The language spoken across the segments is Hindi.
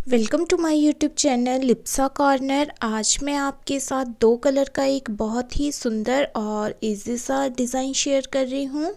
Welcome to my YouTube channel Lipsa corner. आज मैं आपके साथ दो कलर का एक बहुत ही सुंदर और इजी सा डिज़ाइन शेयर कर रही हूँ।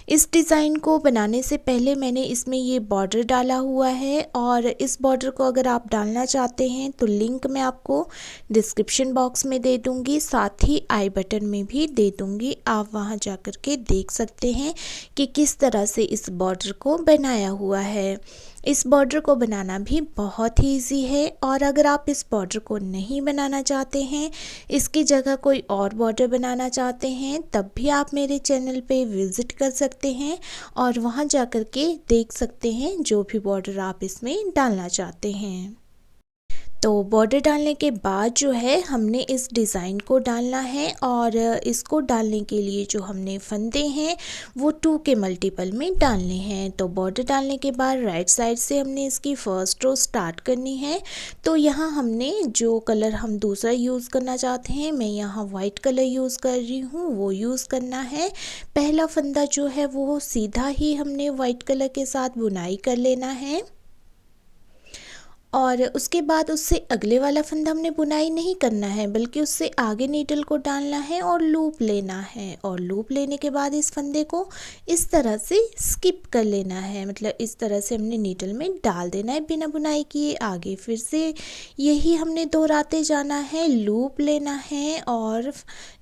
इस डिज़ाइन को बनाने से पहले मैंने इसमें ये बॉर्डर डाला हुआ है और इस बॉर्डर को अगर आप डालना चाहते हैं तो लिंक मैं आपको डिस्क्रिप्शन बॉक्स में दे दूँगी, साथ ही आई बटन में भी दे दूँगी। आप वहाँ जा कर के देख सकते हैं कि किस तरह से इस बॉर्डर को बनाया हुआ है। इस बॉर्डर को बनाना भी बहुत ही ईजी है और अगर आप इस बॉर्डर को नहीं बनाना चाहते हैं, इसकी जगह कोई और बॉर्डर बनाना चाहते हैं, तब भी आप मेरे चैनल पे विज़िट कर सकते हैं और वहाँ जा कर के देख सकते हैं जो भी बॉर्डर आप इसमें डालना चाहते हैं। तो बॉर्डर डालने के बाद जो है हमने इस डिज़ाइन को डालना है और इसको डालने के लिए जो हमने फंदे हैं वो 2 के मल्टीपल में डालने हैं। तो बॉर्डर डालने के बाद राइट साइड से हमने इसकी फर्स्ट रो स्टार्ट करनी है। तो यहाँ हमने जो कलर हम दूसरा यूज़ करना चाहते हैं, मैं यहाँ वाइट कलर यूज़ कर रही हूँ, वो यूज़ करना है। पहला फंदा जो है वो सीधा ही हमने वाइट कलर के साथ बुनाई कर लेना है और उसके बाद उससे अगले वाला फंदा हमने बुनाई नहीं करना है, बल्कि उससे आगे नीडल को डालना है और लूप लेना है। और लूप लेने के बाद इस फंदे को इस तरह से स्किप कर लेना है, मतलब इस तरह से हमने नीडल में डाल देना है बिना बुनाई किए। आगे फिर से यही हमने दोहराते जाना है, लूप लेना है और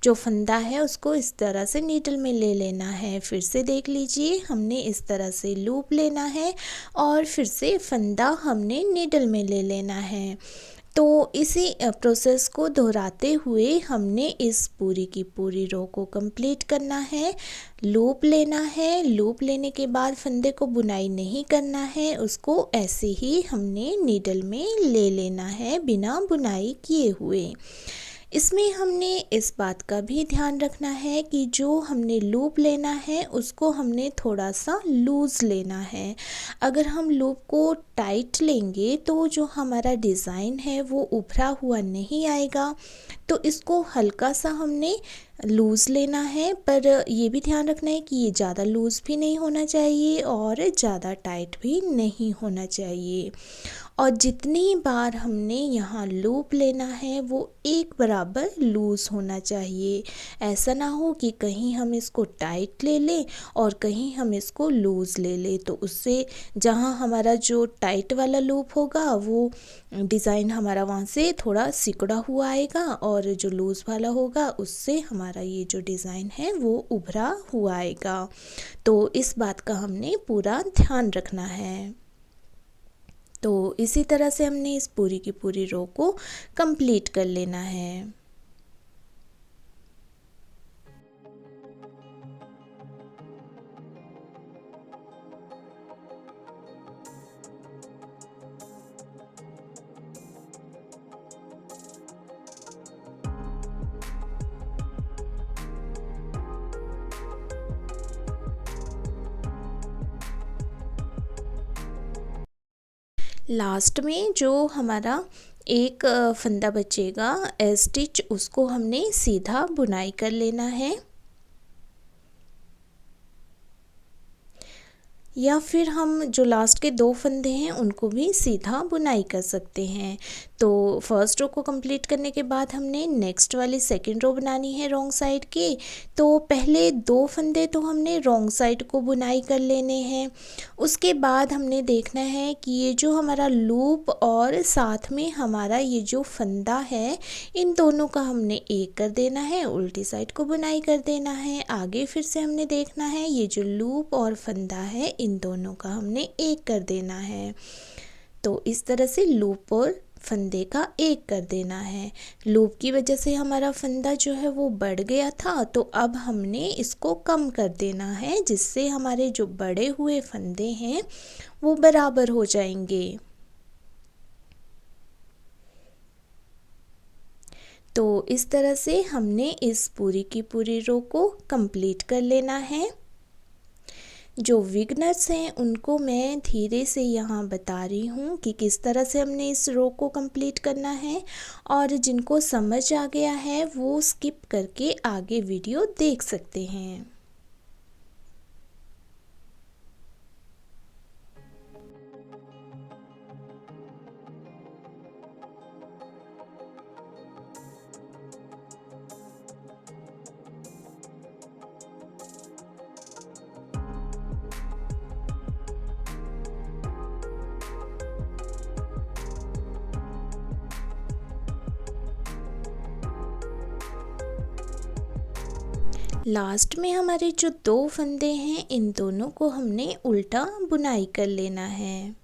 जो फंदा है उसको इस तरह से नीडल में ले लेना है। फिर से देख लीजिए, हमने इस तरह से लूप लेना है और फिर से फंदा हमने नीडल में ले लेना है। तो इसी प्रोसेस को दोहराते हुए हमने इस पूरी की पूरी रो को कंप्लीट करना है। लूप लेना है, लूप लेने के बाद फंदे को बुनाई नहीं करना है, उसको ऐसे ही हमने नीडल में ले लेना है बिना बुनाई किए हुए। इसमें हमने इस बात का भी ध्यान रखना है कि जो हमने लूप लेना है उसको हमने थोड़ा सा लूज़ लेना है। अगर हम लूप को टाइट लेंगे तो जो हमारा डिज़ाइन है वो उभरा हुआ नहीं आएगा। तो इसको हल्का सा हमने लूज़ लेना है, पर ये भी ध्यान रखना है कि ये ज़्यादा लूज़ भी नहीं होना चाहिए और ज़्यादा टाइट भी नहीं होना चाहिए। और जितनी बार हमने यहाँ लूप लेना है वो एक बराबर लूज़ होना चाहिए। ऐसा ना हो कि कहीं हम इसको टाइट ले लें और कहीं हम इसको लूज़ ले लें, तो उससे जहाँ हमारा जो टाइट वाला लूप होगा वो डिज़ाइन हमारा वहाँ से थोड़ा सिकुड़ा हुआ आएगा और जो लूज़ वाला होगा उससे हमारा ये जो डिज़ाइन है वो उभरा हुआ आएगा। तो इस बात का हमने पूरा ध्यान रखना है। तो इसी तरह से हमने इस पूरी की पूरी रो को कंप्लीट कर लेना है। लास्ट में जो हमारा एक फंदा बचेगा स्टिच, उसको हमने सीधा बुनाई कर लेना है, या फिर हम जो लास्ट के 2 फंदे हैं उनको भी सीधा बुनाई कर सकते हैं। तो फर्स्ट रो को कंप्लीट करने के बाद हमने नेक्स्ट वाली सेकंड रो बनानी है रॉन्ग साइड की। तो पहले 2 फंदे तो हमने रॉन्ग साइड को बुनाई कर लेने हैं। उसके बाद हमने देखना है कि ये जो हमारा लूप और साथ में हमारा ये जो फंदा है, इन दोनों का हमने एक कर देना है, उल्टी साइड को बुनाई कर देना है। आगे फिर से हमने देखना है ये जो लूप और फंदा है, इन दोनों का हमने एक कर देना है। तो इस तरह से लूप और फंदे का एक कर देना है। लूप की वजह से हमारा फंदा जो है वो बढ़ गया था, तो अब हमने इसको कम कर देना है, जिससे हमारे जो बड़े हुए फंदे हैं वो बराबर हो जाएंगे। तो इस तरह से हमने इस पूरी की पूरी रो को कंप्लीट कर लेना है। जो बिगनर्स हैं उनको मैं धीरे से यहाँ बता रही हूँ कि किस तरह से हमने इस रो को कंप्लीट करना है, और जिनको समझ आ गया है वो स्किप करके आगे वीडियो देख सकते हैं। लास्ट में हमारे जो दो फंदे हैं इन दोनों को हमने उल्टा बुनाई कर लेना है।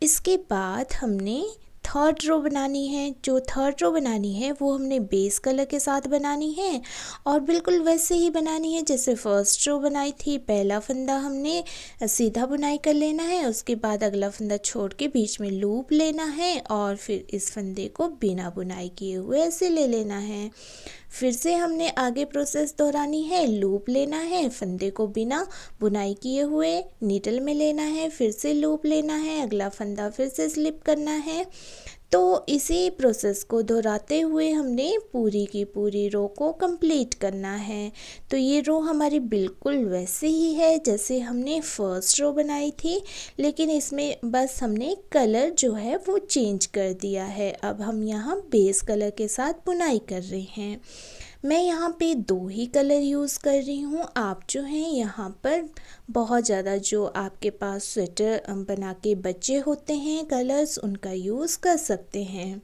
इसके बाद हमने थर्ड रो बनानी है। जो थर्ड रो बनानी है वो हमने बेस कलर के साथ बनानी है और बिल्कुल वैसे ही बनानी है जैसे फर्स्ट रो बनाई थी। पहला फंदा हमने सीधा बुनाई कर लेना है, उसके बाद अगला फंदा छोड़ के बीच में लूप लेना है और फिर इस फंदे को बिना बुनाई किए हुए ऐसे ले लेना है। फिर से हमने आगे प्रोसेस दोहरानी है, लूप लेना है, फंदे को बिना बुनाई किए हुए नीडल में लेना है, फिर से लूप लेना है, अगला फंदा फिर से स्लिप करना है। तो इसी प्रोसेस को दोहराते हुए हमने पूरी की पूरी रो को कंप्लीट करना है। तो ये रो हमारी बिल्कुल वैसे ही है जैसे हमने फर्स्ट रो बनाई थी, लेकिन इसमें बस हमने कलर जो है वो चेंज कर दिया है। अब हम यहाँ बेस कलर के साथ बुनाई कर रहे हैं। मैं यहाँ पे दो ही कलर यूज़ कर रही हूँ। आप जो हैं यहाँ पर बहुत ज़्यादा जो आपके पास स्वेटर बना के बचे होते हैं कलर्स, उनका यूज़ कर सकते हैं।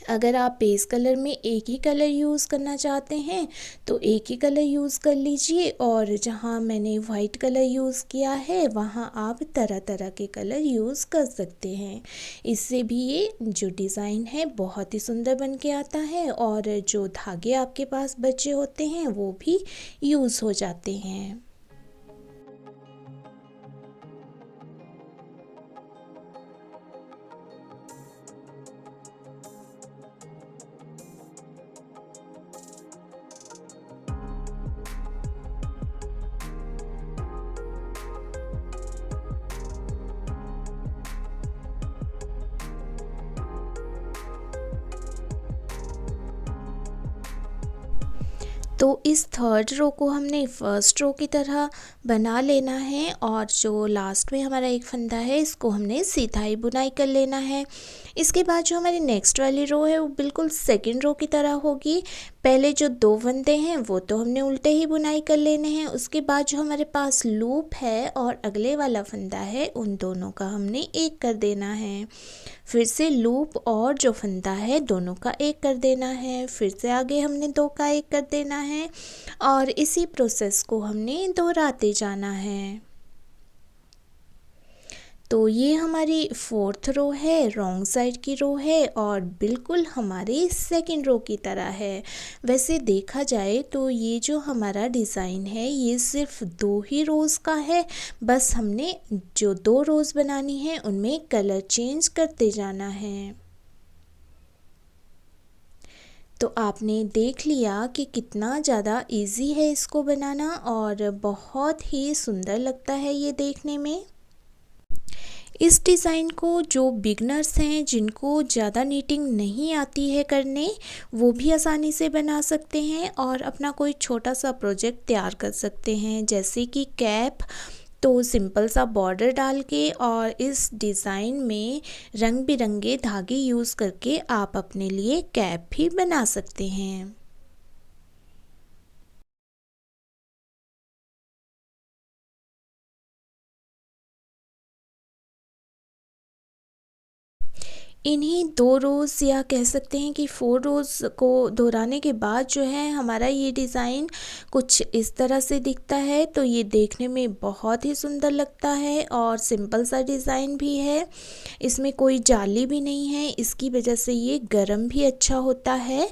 अगर आप बेस कलर में एक ही कलर यूज़ करना चाहते हैं तो एक ही कलर यूज़ कर लीजिए, और जहाँ मैंने वाइट कलर यूज़ किया है वहाँ आप तरह तरह के कलर यूज़ कर सकते हैं। इससे भी ये जो डिज़ाइन है बहुत ही सुंदर बन के आता है और जो धागे आपके पास बचे होते हैं वो भी यूज़ हो जाते हैं। तो इस थर्ड रो को हमने फर्स्ट रो की तरह बना लेना है और जो लास्ट में हमारा एक फंदा है इसको हमने सीधा ही बुनाई कर लेना है। इसके बाद जो हमारी नेक्स्ट वाली रो है वो बिल्कुल सेकंड रो की तरह होगी। पहले जो दो फंदे हैं वो तो हमने उल्टे ही बुनाई कर लेने हैं, उसके बाद जो हमारे पास लूप है और अगले वाला फंदा है उन दोनों का हमने एक कर देना है। फिर से लूप और जो फंदा है दोनों का एक कर देना है, फिर से आगे हमने दो का एक कर देना है और इसी प्रोसेस को हमने दोहराते जाना है। तो ये हमारी फोर्थ रो है, रॉन्ग साइड की रो है और बिल्कुल हमारी सेकंड रो की तरह है। वैसे देखा जाए तो ये जो हमारा डिज़ाइन है ये सिर्फ दो ही रोज़ का है, बस हमने जो दो रोज़ बनानी है उनमें कलर चेंज करते जाना है। तो आपने देख लिया कि कितना ज़्यादा इजी है इसको बनाना और बहुत ही सुंदर लगता है ये देखने में। इस डिज़ाइन को जो बिगनर्स हैं जिनको ज़्यादा नीटिंग नहीं आती है करने, वो भी आसानी से बना सकते हैं और अपना कोई छोटा सा प्रोजेक्ट तैयार कर सकते हैं, जैसे कि कैप। तो सिंपल सा बॉर्डर डाल के और इस डिज़ाइन में रंग बिरंगे धागे यूज़ करके आप अपने लिए कैप भी बना सकते हैं। इन्हीं दो रोज़ या कह सकते हैं कि 4 रोज़ को दोहराने के बाद जो है हमारा ये डिज़ाइन कुछ इस तरह से दिखता है। तो ये देखने में बहुत ही सुंदर लगता है और सिंपल सा डिज़ाइन भी है, इसमें कोई जाली भी नहीं है, इसकी वजह से ये गरम भी अच्छा होता है।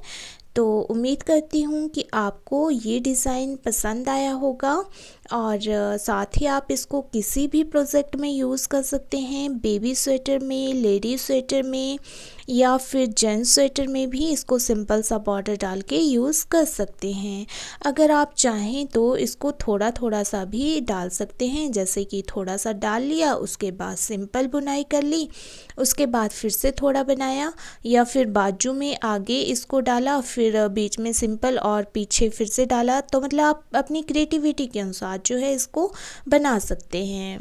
तो उम्मीद करती हूँ कि आपको ये डिज़ाइन पसंद आया होगा और साथ ही आप इसको किसी भी प्रोजेक्ट में यूज़ कर सकते हैं, बेबी स्वेटर में, लेडी स्वेटर में या फिर जेंट्स स्वेटर में भी इसको सिंपल सा बॉर्डर डाल के यूज़ कर सकते हैं। अगर आप चाहें तो इसको थोड़ा थोड़ा सा भी डाल सकते हैं, जैसे कि थोड़ा सा डाल लिया उसके बाद सिंपल बुनाई कर ली, उसके बाद फिर से थोड़ा बनाया या फिर बाजू में आगे इसको डाला, फिर बीच में सिंपल और पीछे फिर से डाला। तो मतलब आप अपनी क्रिएटिविटी के अनुसार जो है इसको बना सकते हैं।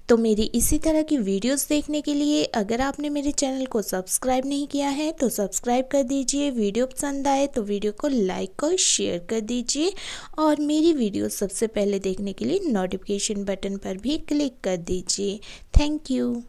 तो मेरी इसी तरह की वीडियोस देखने के लिए अगर आपने मेरे चैनल को सब्सक्राइब नहीं किया है तो सब्सक्राइब कर दीजिए। वीडियो पसंद आए तो वीडियो को लाइक और शेयर कर दीजिए और मेरी वीडियो सबसे पहले देखने के लिए नोटिफिकेशन बटन पर भी क्लिक कर दीजिए। Thank you.